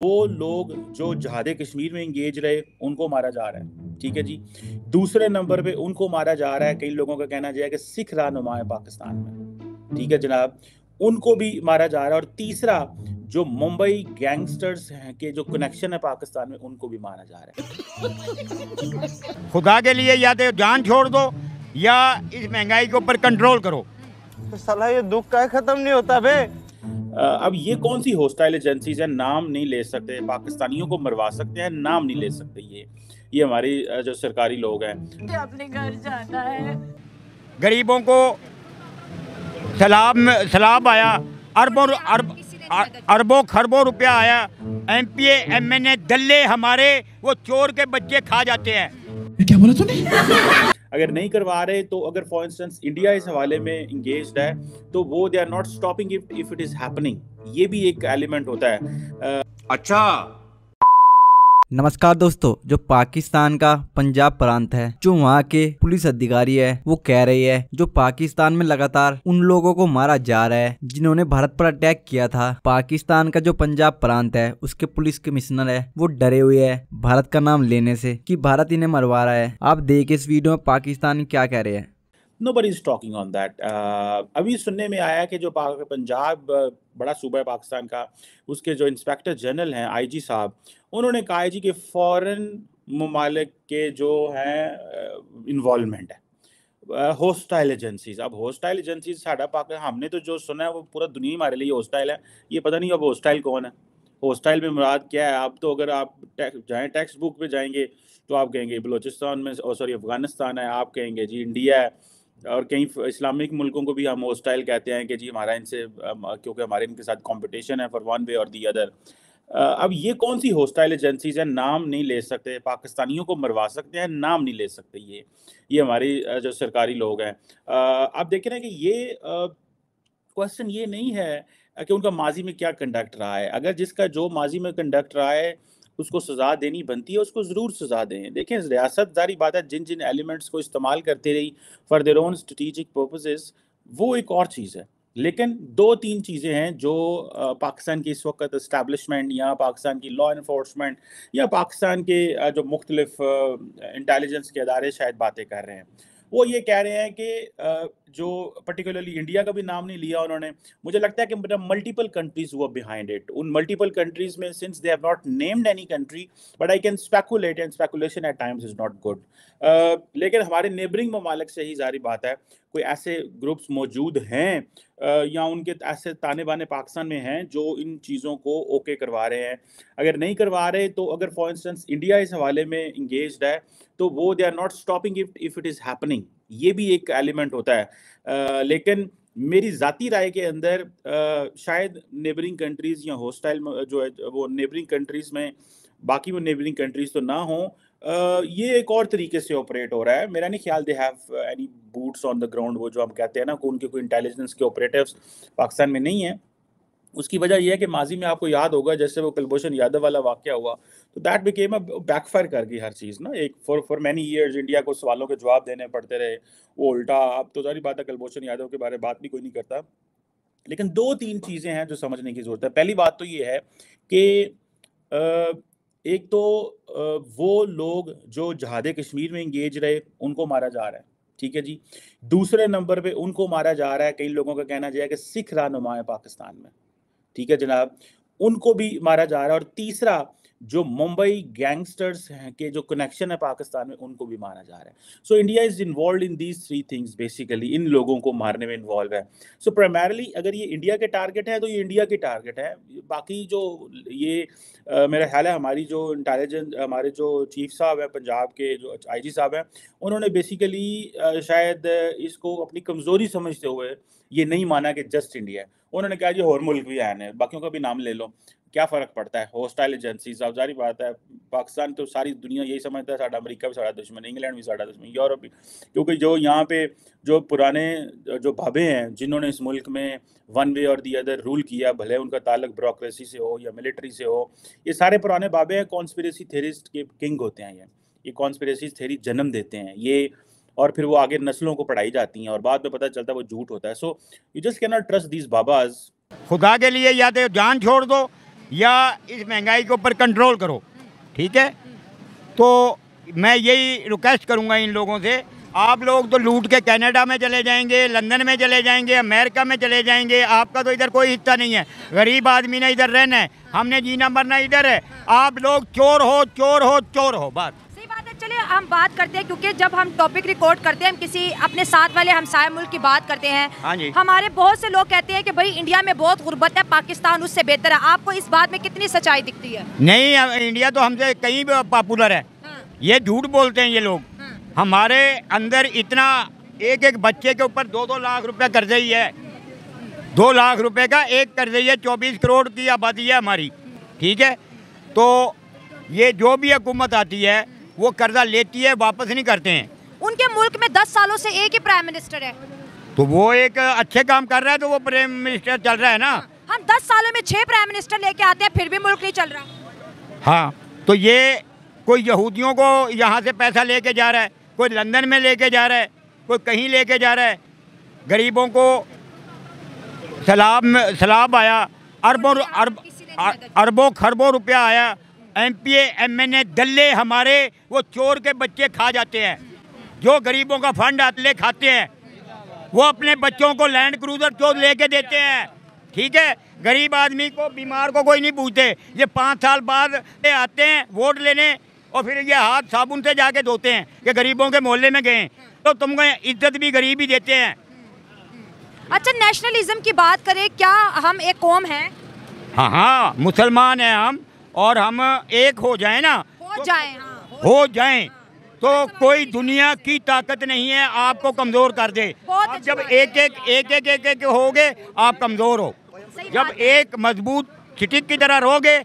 वो लोग जो जहाद कश्मीर में इंगेज रहे उनको मारा जा रहा है, ठीक है जी। दूसरे नंबर पे उनको मारा जा रहा है, कई लोगों का कहना है कि सिख रहनुमा है पाकिस्तान में, ठीक है जनाब, उनको भी मारा जा रहा है। और तीसरा जो मुंबई गैंगस्टर्स हैं के जो कनेक्शन है पाकिस्तान में, उनको भी मारा जा रहा है। खुदा के लिए या तो जान छोड़ दो या इस महंगाई के ऊपर कंट्रोल करो। तो साला ये दुख का खत्म नहीं होता बे। अब ये कौन सी हॉस्टाइल एजेंसीज है, नाम नहीं ले सकते, पाकिस्तानियों को मरवा सकते हैं, नाम नहीं ले सकते। ये हमारी जो सरकारी लोग हैं। अपने घर जाना है। गरीबों को सैलाब आया, अरबों खरबों रुपया आया। एमपीए एमएनए दल्ले हमारे वो चोर के बच्चे खा जाते हैं। क्या बोला तूने? अगर नहीं करवा रहे तो अगर फॉर इंस्टेंस इंडिया इस हवाले में इंगेज्ड है तो वो they are not stopping if it is happening. ये भी एक एलिमेंट होता है। अच्छा नमस्कार दोस्तों, जो पाकिस्तान का पंजाब प्रांत है, जो वहाँ के पुलिस अधिकारी है, वो कह रही है जो पाकिस्तान में लगातार उन लोगों को मारा जा रहा है जिन्होंने भारत पर अटैक किया था। पाकिस्तान का जो पंजाब प्रांत है उसके पुलिस कमिश्नर है वो डरे हुए है भारत का नाम लेने से कि भारत इन्हें मरवा रहा है। आप देखिए इस वीडियो में पाकिस्तान क्या कह रहे हैं। Nobody is talking on that. अभी सुनने में आया कि जो पंजाब बड़ा सूबा है पाकिस्तान का, उसके जो इंस्पेक्टर जनरल हैं आईजी साहब, उन्होंने कहा है जी कि फॉरेन ममालिक के जो हैं इन्वॉल्वमेंट है हॉस्टाइल एजेंसीज। अब हॉस्टाइल एजेंसीज साढ़ा पाकिस्तान, हमने तो जो सुना है वो पूरा दुनिया हमारे लिए हॉस्टाइल है। ये पता नहीं अब हॉस्टाइल कौन है, हॉस्टाइल में मुराद क्या है। अब तो अगर आप जाएँ टेक्स्ट बुक पे जाएंगे तो आप कहेंगे बलूचिस्तान में, सॉरी अफगानिस्तान है, आप कहेंगे जी इंडिया है, और कई इस्लामिक मुल्कों को भी हम हॉस्टाइल कहते हैं कि जी हमारा इनसे क्योंकि हमारे इनके साथ कंपटीशन है फॉर वन वे और दी अदर। अब ये कौन सी हॉस्टाइल एजेंसीज हैं, नाम नहीं ले सकते, पाकिस्तानियों को मरवा सकते हैं, नाम नहीं ले सकते। ये हमारी जो सरकारी लोग हैं। आप देखें ना कि ये क्वेश्चन ये नहीं है कि उनका माजी में क्या कंडक्ट रहा है। अगर जिसका जो माजी में कंडक्ट रहा है उसको सज़ा देनी बनती है, उसको ज़रूर सज़ा दें। देखें रियासत ज़ाहिर बात है जिन जिन एलिमेंट्स को इस्तेमाल करती रही for their own strategic purposes, वो एक और चीज़ है। लेकिन 2-3 चीज़ें हैं जो पाकिस्तान की इस वक्त इस्टेब्लिशमेंट या पाकिस्तान की लॉ इन्फोर्समेंट या पाकिस्तान के जो मुख्तलिफ इंटेलिजेंस के अदारे शायद बातें कर रहे हैं। वो ये कह रहे हैं कि जो पर्टिकुलरली इंडिया का भी नाम नहीं लिया उन्होंने। मुझे लगता है कि मल्टीपल कंट्रीज वो बिहाइंड इट। उन मल्टीपल कंट्रीज में since they have not named any country, but I can speculate, and speculation at times is not good. लेकिन हमारे नेबरिंग ममालिक से ही जारी बात है कोई ऐसे ग्रुप्स मौजूद हैं या उनके ऐसे ताने बाने पाकिस्तान में हैं जो इन चीज़ों को ओके करवा रहे हैं। अगर नहीं करवा रहे तो अगर फॉर इंस्टेंस इंडिया इस हवाले में इंगेज्ड है तो वो they are not stopping if it is happening. ये भी एक एलिमेंट होता है। लेकिन मेरी ज़ाती राय के अंदर शायद नेबरिंग कंट्रीज़ या हॉस्टाइल जो है वो नेबरिंग कंट्रीज़ में, बाकी वो नेबरिंग कंट्रीज़ तो ना हों, ये एक और तरीके से ऑपरेट हो रहा है। मेरा नहीं ख्याल they have any boots on the ground, वो जो हम कहते हैं ना कि उनके कोई इंटेलिजेंस के ऑपरेटिव्स पाकिस्तान में नहीं है। उसकी वजह यह है कि माजी में आपको याद होगा जैसे वो कुलभूषण यादव वाला वाक़या हुआ, तो दैट बिकेम अ बैकफायर कर गई हर चीज़ ना। एक फॉर मैनी ईयर्स इंडिया को सवालों के जवाब देने पड़ते रहे, वो उल्टा। अब तो ज़ाहिर बात है कुलभूषण यादव के बारे में बात भी कोई नहीं करता। लेकिन 2-3 चीज़ें हैं जो समझने की ज़रूरत है। पहली बात तो ये है कि एक तो वो लोग जो जहाद कश्मीर में इंगेज रहे उनको मारा जा रहा है, ठीक है जी। दूसरे नंबर पे उनको मारा जा रहा है, कई लोगों का कहना है कि सिख रहनुमा है पाकिस्तान में, ठीक है जनाब, उनको भी मारा जा रहा है। और तीसरा जो मुंबई गैंगस्टर्स हैं के जो कनेक्शन है पाकिस्तान में, उनको भी मारा जा रहा है। So India is involve in these 3 things basically, इन लोगों को मारने में इन्वॉल्व है। सो प्राइमरली अगर ये इंडिया के टारगेट है तो ये इंडिया के टारगेट है। बाकी जो ये मेरा ख्याल है हमारी जो इंटेलिजेंस, हमारे जो चीफ साहब हैं पंजाब के, जो आईजी साहब हैं, उन्होंने बेसिकली शायद इसको अपनी कमज़ोरी समझते हुए ये नहीं माना कि जस्ट इंडिया है। उन्होंने कहा जी और मुल्क भी आए हैं, बाकियों का भी नाम ले लो, क्या फ़र्क पड़ता है। हॉस्टाइल एजेंसीज, अब जारी बात है पाकिस्तान तो सारी दुनिया यही समझता है साਡਾ अमेरिका भी साਡਾ दुश्मन, इंग्लैंड भी साਡਾ दुश्मन, यूरोप भी। क्योंकि जो यहाँ पे जो पुराने जो भाभे हैं जिन्होंने इस मुल्क में वन वे और दी अदर रूल किया, भले उनका ताल्लुक ब्यूरोक्रेसी से हो या मिलिट्री से हो, ये सारे पुराने भाभे हैं, कॉन्स्पिरेसी थेरिस्ट के किंग होते हैं। ये कॉन्स्पिरेसी थेरी जन्म देते हैं ये, और फिर वो आगे नस्लों को पढ़ाई जाती हैं और बाद में पता चलता है वो झूठ होता है। So you just can not trust these babas. खुदा के लिए या तो जान छोड़ दो या इस महंगाई के ऊपर कंट्रोल करो, ठीक है। तो मैं यही रिक्वेस्ट करूंगा इन लोगों से, आप लोग तो लूट के कनाडा में चले जाएंगे, लंदन में चले जाएंगे, अमेरिका में चले जाएंगे, आपका तो इधर कोई हिस्सा नहीं है। गरीब आदमी ने इधर रहना है, हमने जीना मरना इधर है। आप लोग चोर हो, चोर हो, चोर हो, बात। सही बात है। चलिए हम बात करते हैं, क्योंकि जब हम टॉपिक रिकॉर्ड करते हैं, हम किसी अपने साथ वाले हमसाय मुल्क की बात करते हैं। हाँ जी। हमारे बहुत से लोग कहते हैं कि भाई इंडिया में बहुत गुर्बत है, पाकिस्तान उससे बेहतर है। आपको इस बात में कितनी सच्चाई दिखती है? नहीं, इंडिया तो हमसे कहीं पॉपुलर है। ये झूठ बोलते हैं ये लोग। हमारे अंदर इतना एक एक बच्चे के ऊपर 2-2 लाख रुपए कर्जे है। 2 लाख रुपए का एक कर्जे है। 24 करोड़ की आबादी है हमारी, ठीक है। तो ये जो भी हुकूमत आती है वो कर्जा लेती है, वापस नहीं करते हैं। उनके मुल्क में 10 सालों से एक ही प्राइम मिनिस्टर है, तो वो एक अच्छे काम कर रहा है, तो वो प्राइम मिनिस्टर चल रहा है ना। हम 10 सालों में 6 प्राइम मिनिस्टर लेके आते हैं, फिर भी मुल्क नहीं चल रहा। हाँ, तो ये कोई यहूदियों को यहाँ से पैसा लेके जा रहा है, कोई लंदन में लेके जा रहा है, कोई कहीं लेके जा रहा है। गरीबों को सैलाब आया, अरबों खरबों रुपया आया। MPA MNA दल्ले हमारे वो चोर के बच्चे खा जाते हैं। जो गरीबों का फंड ले खाते हैं, वो अपने बच्चों को लैंड क्रूजर चोर लेके देते हैं, ठीक है। गरीब आदमी को, बीमार को कोई नहीं पूछते। ये 5 साल बाद आते हैं वोट लेने, और फिर ये हाथ साबुन से जाके धोते हैं कि गरीबों के मोहल्ले में गए। तो तुमको इज्जत भी गरीब ही देते हैं। अच्छा, नेशनलिज्म की बात करें, क्या हम एक कौम हैं? हाँ, मुसलमान हैं हम, और हम एक हो जाएं ना, हो जाएं तो कोई दुनिया की ताकत नहीं है आपको कमज़ोर कर दे। आप जब एक एक हो गए, आप कमज़ोर हो। जब एक मजबूत चिटिक की तरह रहोगे,